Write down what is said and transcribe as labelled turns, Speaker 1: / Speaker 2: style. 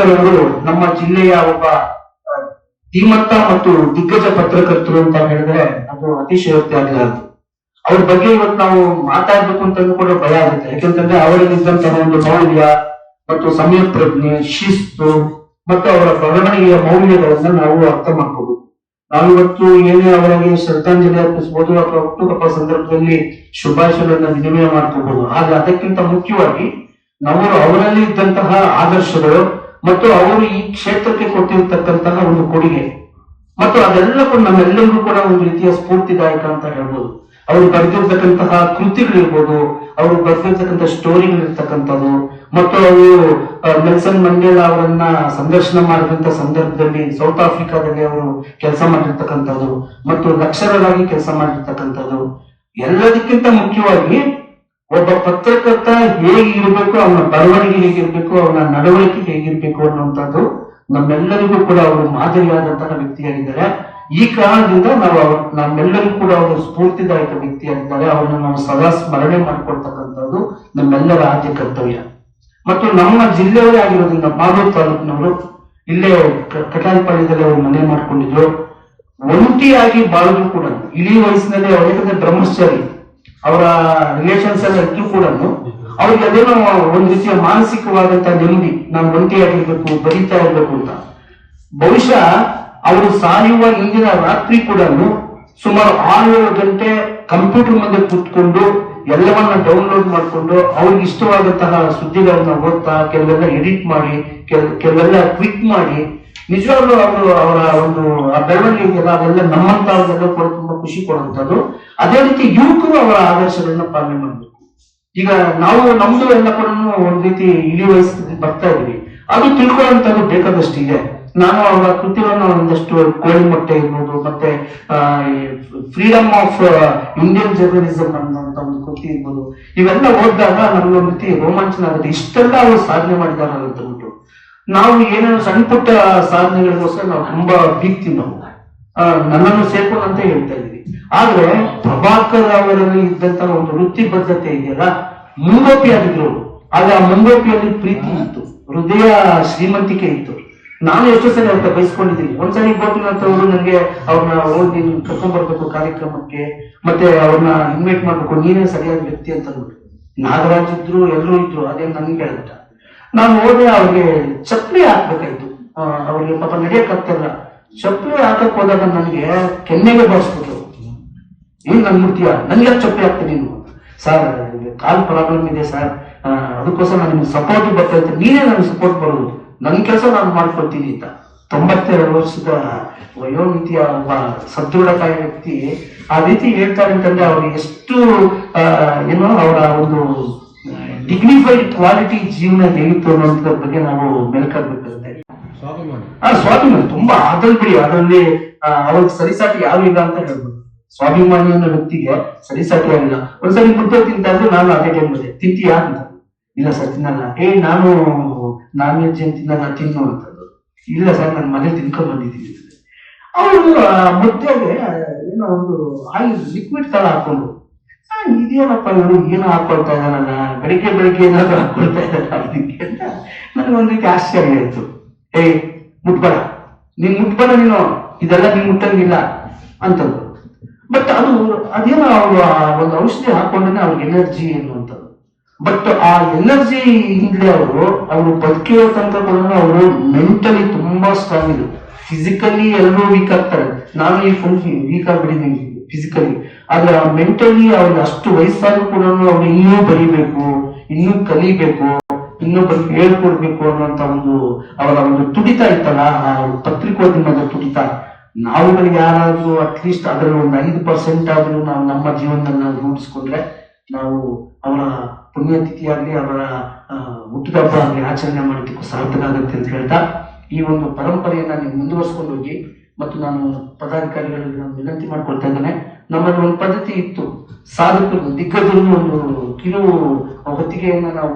Speaker 1: ಅವರು ನಮ್ಮ ಜಿಲ್ಲೆಯ ಒಬ್ಬ ಆ, ಧೀಮಂತ ಮತ್ತು ದಿಗ್ಗಜ ಪತ್ರಕರ್ತರು ಅಂತ ಹೇಳಿದ್ರೆ ಅದು ಅತಿಶಯೋಕ್ತಿ ಆಗಲಾರದು. ಅವ್ರ ಬಗ್ಗೆ ಇವತ್ತು ನಾವು ಮಾತಾಡ್ಬೇಕು ಅಂತಂದ್ರೂ ಕೂಡ ಭಯ ಆಗುತ್ತೆ. ಯಾಕೆಂತಂದ್ರೆ ಅವರಲ್ಲಿದ್ದಂತಹ ಒಂದು ಮೌಲ್ಯ ಮತ್ತು ಸಮಯ ಪ್ರಜ್ಞೆ, ಶಿಸ್ತು ಮತ್ತು ಅವರ ಬರವಣಿಗೆಯ ಮೌಲ್ಯಗಳನ್ನ ನಾವು ಅರ್ಥ ಮಾಡ್ಕೋಬೇಕು. ನಾವಿವತ್ತು ಏನೇ ಅವರಿಗೆ ಶ್ರದ್ಧಾಂಜಲಿ ಅರ್ಪಿಸಬಹುದು ಅಥವಾ ಹುಟ್ಟುಹಬ್ಬ ಸಂದರ್ಭದಲ್ಲಿ ಶುಭಾಶಯಗಳನ್ನ ವಿನಿಮಯ ಮಾಡ್ಕೋಬಹುದು. ಆದ್ರೆ ಅದಕ್ಕಿಂತ ಮುಖ್ಯವಾಗಿ ನಾವು ಅವರಲ್ಲಿ ಇದ್ದಂತಹ ಆದರ್ಶಗಳು ಮತ್ತು ಅವರು ಈ ಕ್ಷೇತ್ರಕ್ಕೆ ಕೊಟ್ಟಿರ್ತಕ್ಕಂತಹ ಒಂದು ಕೊಡುಗೆ ಮತ್ತು ಅದೆಲ್ಲ ಕೂಡ ನಮ್ಮೆಲ್ಲರಿಗೂ ಕೂಡ ಒಂದು ರೀತಿಯ ಸ್ಫೂರ್ತಿದಾಯಕ ಅಂತ ಹೇಳ್ಬೋದು. ಅವರು ಬರೆದಿರ್ತಕ್ಕಂತಹ ಕೃತಿಗಳಿರ್ಬೋದು, ಅವರು ಬರೆದಿರ್ತಕ್ಕಂಥ ಸ್ಟೋರಿಗಳಿರ್ತಕ್ಕಂಥದ್ದು ಮತ್ತು ಅವರು ನೆಲ್ಸನ್ ಮಂಡೇಲಾ ಅವರನ್ನ ಸಂದರ್ಶನ ಮಾಡಿದಂತ ಸಂದರ್ಭದಲ್ಲಿ ಸೌತ್ ಆಫ್ರಿಕಾದಲ್ಲಿ ಅವರು ಕೆಲಸ ಮಾಡಿರ್ತಕ್ಕಂಥದ್ದು ಮತ್ತು ಲೆಕ್ಚರರ್ ಕೆಲಸ ಮಾಡಿರ್ತಕ್ಕಂಥದ್ದು. ಎಲ್ಲದಕ್ಕಿಂತ ಮುಖ್ಯವಾಗಿ ಒಬ್ಬ ಪತ್ರಕರ್ತ ಹೇಗಿರ್ಬೇಕು, ಅವನ ಬರವಣಿಗೆ ಹೇಗಿರ್ಬೇಕು, ಅವನ ನಡವಳಿಕೆ ಹೇಗಿರ್ಬೇಕು ಅನ್ನುವಂಥದ್ದು ನಮ್ಮೆಲ್ಲರಿಗೂ ಕೂಡ ಅವರು ಮಾದರಿಯಾದಂತಹ ವ್ಯಕ್ತಿಯಾಗಿದ್ದಾರೆ. ಈ ಕಾರಣದಿಂದ ನಮ್ಮೆಲ್ಲರಿಗೂ ಕೂಡ ಅವರು ಸ್ಫೂರ್ತಿದಾಯಕ ವ್ಯಕ್ತಿಯಾಗಿದ್ದಾರೆ. ಅವರನ್ನು ನಾವು ಸದಾ ಸ್ಮರಣೆ ಮಾಡಿಕೊಳ್ತಕ್ಕಂಥದ್ದು ನಮ್ಮೆಲ್ಲರ ಆದ್ಯ ಕರ್ತವ್ಯ. ಮತ್ತು ನಮ್ಮ ಜಿಲ್ಲೆಯವರೇ ಆಗಿರೋದ್ರಿಂದ ಮಾಲೂರು ತಾಲೂಕಿನವರು ಇಲ್ಲೇ ಕಟಾಲಪಾಳ್ಯದಲ್ಲಿ ಅವರು ಮನೆ ಮಾಡ್ಕೊಂಡಿದ್ರು. ಒಂಟಿಯಾಗಿ ಬಾಳಿದ್ರು ಕೂಡ ಇಳಿ ವಯಸ್ಸಿನಲ್ಲಿ ಯಾಕಂದ್ರೆ ಬ್ರಹ್ಮಚಾರಿ ಅವರ ರಿಲೇಷನ್ಸ್ ಎಲ್ಲ ಇದ್ರು ಕೂಡ ಅವ್ರಿಗೆ ಅದೇನೋ ಒಂದು ರೀತಿಯ ಮಾನಸಿಕವಾದಂತಹ ನೆಮ್ಮದಿ, ನಾವು ಒಂಟಿಯಾಗಿರ್ಬೇಕು, ಬರೀತಾ ಇರ್ಬೇಕು ಅಂತ. ಬಹುಶಃ ಅವರು ಸಾಯುವ ಇಂದಿನ ರಾತ್ರಿ ಕೂಡ ಸುಮಾರು 6-7 ಗಂಟೆ ಕಂಪ್ಯೂಟರ್ ಮುಂದೆ ಕೂತ್ಕೊಂಡು ಎಲ್ಲವನ್ನ ಡೌನ್ಲೋಡ್ ಮಾಡಿಕೊಂಡು ಅವ್ರಿಗೆ ಇಷ್ಟವಾದಂತಹ ಸುದ್ದಿಗಳನ್ನ ಓದ್ತಾ, ಕೆಲವೆಲ್ಲ ಎಡಿಟ್ ಮಾಡಿ, ಕೆಲವೆಲ್ಲ ಟ್ವೀಟ್ ಮಾಡಿ, ನಿಜವಾಗ್ಲೂ ಅವರು ಅವರ ಒಂದು ಆ ಬೆಳವಣಿಗೆ ಅವೆಲ್ಲ ನಮ್ಮಂತವ್ರಿಗೆಲ್ಲ ಕೂಡ ತುಂಬಾ ಖುಷಿ ಕೊಡುವಂಥದ್ದು. ಅದೇ ರೀತಿ ಯುವಕರು ಅವರ ಆದರ್ಶಗಳನ್ನ ಪಾಲನೆ ಮಾಡಬೇಕು. ಈಗ ನಾವು ನಮ್ದು ಎಲ್ಲ ಕೂಡ ಒಂದ್ ರೀತಿ ಇಳಿ ವಯಸ್ಸಿಗೆ ಬರ್ತಾ ಇದೀವಿ, ಅದು ತಿಳ್ಕೊಳ್ಳುವಂಥದ್ದು ಬೇಕಾದಷ್ಟು ಇದೆ. ನಾನು ಅವರ ಕೃತಿಗಳನ್ನು ಒಂದಷ್ಟು ಕೋಳಿ ಮೊಟ್ಟೆ ಇರ್ಬೋದು, ಮತ್ತೆ ಫ್ರೀಡಮ್ ಆಫ್ ಇಂಡಿಯನ್ ಜರ್ನಲಿಸಮ್ ಅನ್ನುವಂತ ಒಂದು ಕೃತಿ ಇರ್ಬೋದು, ಇವೆಲ್ಲ ಓದಿದಾಗ ನಮ್ಗೊಂದು ರೀತಿ ರೋಮಾಂಚನ ಆಗುತ್ತೆ. ಇಷ್ಟೆಲ್ಲ ಅವರು ಸಾಧನೆ ಮಾಡಿದ್ದಾರೆ ಅಂತಂದ್ಬಿಟ್ಟು ನಾವು ಏನೇನು ಸಣ್ಣ ಪುಟ್ಟ ಸಾಧನೆಗಳಿಗೋಸ್ಕರ ನಾವು ತುಂಬಾ ಬೀಗ್ತೀವಿ. ನಾವು ನನ್ನನ್ನು ಸೇರ್ಕೊಂಡು ಅಂತ ಹೇಳ್ತಾ ಇದೀವಿ. ಆದ್ರೆ ಪ್ರಭಾಕರ್ ಅವರಲ್ಲಿ ಇದ್ದಂತಹ ಒಂದು ವೃತ್ತಿ ಬದ್ಧತೆ ಇದೆಯಲ್ಲ, ಮುಂಗೋಪಿ ಆಗಿದ್ರು. ಆದ್ರೆ ಆ ಮುಂಗೋಪಿಯಲ್ಲಿ ಪ್ರೀತಿ ಇತ್ತು, ಹೃದಯ ಶ್ರೀಮಂತಿಕೆ ಇತ್ತು. ನಾನು ಎಷ್ಟೋ ಸಲ ಅಂತ ಬಯಸ್ಕೊಂಡಿದ್ದೀನಿ. ಒಂದ್ಸರಿ ಗೋಪಿನಾಥ್ ಅವರು ನನಗೆ ಅವ್ರನ್ನ ಹೋಗಿ ಕರ್ಕೊಂಡ್ ಬರ್ಬೇಕು ಕಾರ್ಯಕ್ರಮಕ್ಕೆ, ಮತ್ತೆ ಅವ್ರನ್ನ ಇನ್ವೈಟ್ ಮಾಡ್ಬೇಕು, ನೀನೇ ಸರಿಯಾದ ವ್ಯಕ್ತಿ ಅಂತ ಅಂದ್ಬಿಟ್ಟು. ನಾಗರಾಜ್ ಇದ್ರು, ಎಲ್ಲರೂ ಇದ್ರು, ಅದೇ ನನ್ಗೆ ಹೇಳ್ಬಿಟ್ಟ. ನಾನು ಹೋದ್ರೆ ಅವ್ರಿಗೆ ಚಪ್ಪಲಿ ಹಾಕ್ಬೇಕಾಯ್ತು. ಅವ್ರಿಗೆ ಪಾಪ ನಡೆಯಕ್ ಆಗ್ತಾರಲ್ಲ, ಚಪ್ಪಲಿ ಹಾಕಕ್ ಹೋದಾಗ ನನಗೆ ಕೆನ್ನೆಗೆ ಬಾರಿಸ್ಬಿಟ್ರು. ಏನ್ ನನ್ಬಿಡ್ತೀಯ, ನನ್ಗೆ ಚಪ್ಪಲಿ ಹಾಕ್ತೀನಿ ನೀನು? ಸರ್ ಕಾಲ್ ಪ್ರಾಬ್ಲಮ್ ಇದೆ ಸರ್, ಅದಕ್ಕೋಸ್ಕರ ನಾನು ನಿಮ್ಗೆ ಸಪೋರ್ಟ್ ಬರ್ತಾ ಇರ್ತೀನಿ, ನೀನೇ ನನಗೆ ಸಪೋರ್ಟ್ ಬರೋದು, ನನ್ನ ಕೆಲಸ ನಾನು ಮಾಡ್ಕೊಳ್ತೀನಿ ಅಂತ. 92 ವರ್ಷದ ವಯೋಮಿತಿಯ ಒಬ್ಬ ಸದೃಢಕಾಯ ವ್ಯಕ್ತಿ ಆ ರೀತಿ ಹೇಳ್ತಾರೆ ಅಂತಂದ್ರೆ ಅವ್ರಿಗೆ ಎಷ್ಟು ಏನೋ ಅವರ ಒಂದು ಡಿಗ್ನಿಫೈಡ್ ಕ್ವಾಲಿಟಿ ಜೀವನ ಹೇಗಿತ್ತು ಅನ್ನೋದ್ರ ಬಗ್ಗೆ ನಾವು ಮೆಲ್ಕಾಗ್ಬೇಕಾಗುತ್ತೆ. ಸ್ವಾಭಿಮಾನಿ ತುಂಬಾ ಅದಲ್ ಬಿಡಿ, ಅದರಲ್ಲಿ ಅವ್ರಿಗೆ ಸರಿಸಾಟಿ ಯಾರು ಇಲ್ಲ ಅಂತ ಹೇಳ್ಬೋದು. ಸ್ವಾಭಿಮಾನಿ ಅನ್ನೋ ವ್ಯಕ್ತಿಗೆ ಸರಿಸಾಟಿ ಆಗಿಲ್ಲ. ಒಂದ್ಸರಿ ಮುದ್ದೆ ತಿಂತಾದ್ರು ನಾನು ಅದೇ ಟೈಮ್ ಇದೆ ತಿಂತೀಯಾ ಅಂತ, ಇಲ್ಲ ಸರ್ ತಿನ್ನಲ್ಲ. ನಾನು ನಾನ್ ವೆಜ್ ಏನ್ ತಿನ್ನಲ್ಲ, ತಿನ್ನು ಅಂತದ್ದು. ಇಲ್ಲ ಸರ್ ನನ್ನ ಮನೆ ತಿನ್ಕೊಂಡ್ ಬಂದಿದ್ದೀನಿ. ಅವರು ಮುದ್ದೆಗೆ ಏನೋ ಒಂದು ಆಯಿಲ್ ಲಿಕ್ವಿಡ್ ತರ ಹಾಕೊಂಡು, ಇದೇನಪ್ಪ ಇವರು ಏನೋ ಹಾಕೊಳ್ತಾ ಇದ್ದಾರಲ್ಲ, ಬೆಳಿಗ್ಗೆ ಏನಾದ್ರು ಹಾಕೊಳ್ತಾ ಇದ್ದಾರೆ ಅದಕ್ಕೆ ಅಂತ ನನಗೊಂದ್ ರೀತಿ ಆಶ್ಚರ್ಯ ಆಯ್ತು. ಮುಟ್ಬೇಡ, ನೀನ್ ಮುಟ್ಬೇಡ, ನೀನು ಇದೆಲ್ಲ ನೀನ್ ಮುಟ್ಟಂಗಿಲ್ಲ ಅಂತಂದ್ರು. ಬಟ್ ಅದೇನೋ ಅವರು ಒಂದು ಔಷಧಿ ಹಾಕೊಂಡ್ರೆ ಅವ್ರಿಗೆ ಎನರ್ಜಿ ಅನ್ನುವಂಥದ್ದು. ಬಟ್ ಆ ಎನರ್ಜಿ ಇಂದಲೇ ಅವರು ಬದುಕಿರೋ ತನಕ ಕೂಡ ಅವರು ಮೆಂಟಲಿ ತುಂಬಾ ಸ್ಟ್ರಾಂಗ್ ಇದೆ. ಫಿಸಿಕಲಿ ಎಲ್ಲರೂ ವೀಕ್ ಆಗ್ತಾರೆ, ನಾನು ಈ ಫುಲ್ ವೀಕ್ ಆಗ್ಬಿಟ್ಟಿದ್ದೀನಿ ಫಿಸಿಕಲಿ. ಆದ್ರೆ ಮೆಂಟಲಿ ಅವ್ರಿಗೆ ಅಷ್ಟು ವಯಸ್ಸಾದ್ರೂ ಕೂಡ ಅವ್ರು ಇನ್ನೂ ಬರೀಬೇಕು, ಇನ್ನೂ ಕಲಿಬೇಕು, ಇನ್ನೊಬ್ಬರಿಗೆ ಹೇಳ್ಕೊಡ್ಬೇಕು ಅನ್ನುವಂತ ಒಂದು ಅವರ ಒಂದು ತುಡಿತ ಇತ್ತಲ್ಲ, ಆ ಪತ್ರಿಕೋದ್ಯಮದ ತುಡಿತ. ನಾವುಗಳಿಗೆ ಯಾರಾದ್ರೂ ಅಟ್ಲೀಸ್ಟ್ ಅದರಲ್ಲಿ ಒಂದು 5% ಆದ್ರೂ ನಾವು ನಮ್ಮ ಜೀವನದಲ್ಲಿ ನಾವು ರೂಢಿಸ್ಕೊಂಡ್ರೆ ನಾವು ಅವರ ಪುಣ್ಯತಿಥಿಯಾಗ್ಲಿ, ಅವರ ಹುಟ್ಟುಹಬ್ಬ ಆಗಲಿ ಆಚರಣೆ ಮಾಡೋದಕ್ಕೂ ಸಾರ್ಥಕ ಆಗುತ್ತೆ ಅಂತ ಹೇಳ್ತಾ ಈ ಒಂದು ಪರಂಪರೆಯನ್ನ ನೀವು ಮುಂದುವರ್ಸ್ಕೊಂಡು ಹೋಗಿ. ಮತ್ತು ನಾನು ಪದಾಧಿಕಾರಿಗಳಿಗೆ ನಾನು ವಿನಂತಿ ಮಾಡ್ಕೊಳ್ತಾ ಇದ್ದೇನೆ, ನಮ್ಮಲ್ಲಿ ಒಂದು ಪದ್ಧತಿ ಇತ್ತು, ಸಾಧಕರು ದಿಗ್ಗಜರು ಒಂದು ಕಿರು ಹೊತ್ತಿಗೆಯನ್ನ ನಾವು